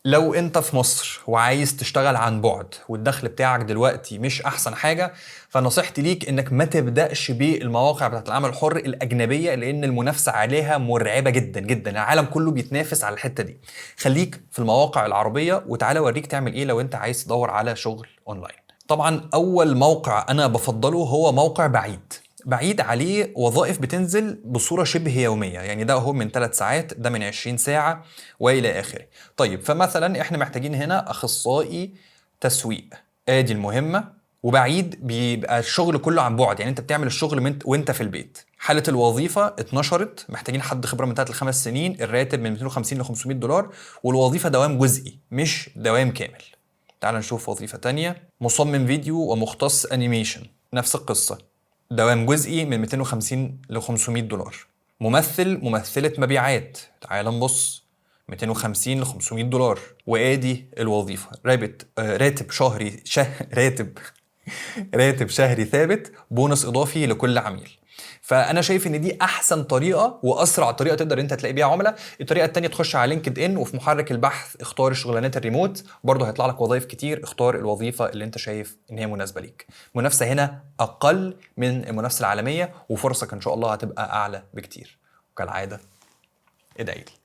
لو انت في مصر وعايز تشتغل عن بعد والدخل بتاعك دلوقتي مش احسن حاجة، فنصيحتي ليك انك ما تبدأش بالمواقع بتاعت العمل الحر الاجنبية، لان المنافسة عليها مرعبة جدا جدا. العالم كله بيتنافس على الحتة دي. خليك في المواقع العربية، وتعالى اوريك تعمل ايه لو انت عايز تدور على شغل اونلاين. طبعا اول موقع انا بفضله هو موقع بعيد. بعيد عليه وظائف بتنزل بصورة شبه يومية، يعني ده هو من 3 ساعات، ده من 20 ساعة والى اخره. طيب فمثلا احنا محتاجين هنا اخصائي تسويق، ادي المهمة. وبعيد بيبقى الشغل كله عن بعد، يعني انت بتعمل الشغل وانت في البيت. حالة الوظيفة اتنشرت، محتاجين حد خبرة من 3 ل5 سنين، الراتب من 250 ل 500 دولار، والوظيفة دوام جزئي مش دوام كامل. تعال نشوف وظيفة تانية، مصمم فيديو ومختص انيميشن، نفس القصة، دوام جزئي من 250 ل 500 دولار. ممثلة مبيعات، تعال نبص، 250 ل 500 دولار. وادي الوظيفة، راتب شهري راتب شهري ثابت، بونص اضافي لكل عميل. فانا شايف ان دي احسن طريقه واسرع طريقه تقدر انت تلاقي بيها عملاء. الطريقه التانية تخش على لينكد ان، وفي محرك البحث اختار الشغلانات الريموت، برضه هيطلع لك وظائف كتير، اختار الوظيفه اللي انت شايف ان هي مناسبه ليك. المنافسه هنا اقل من المنافسه العالميه، وفرصك ان شاء الله هتبقى اعلى بكتير. وكالعاده ادعي لي.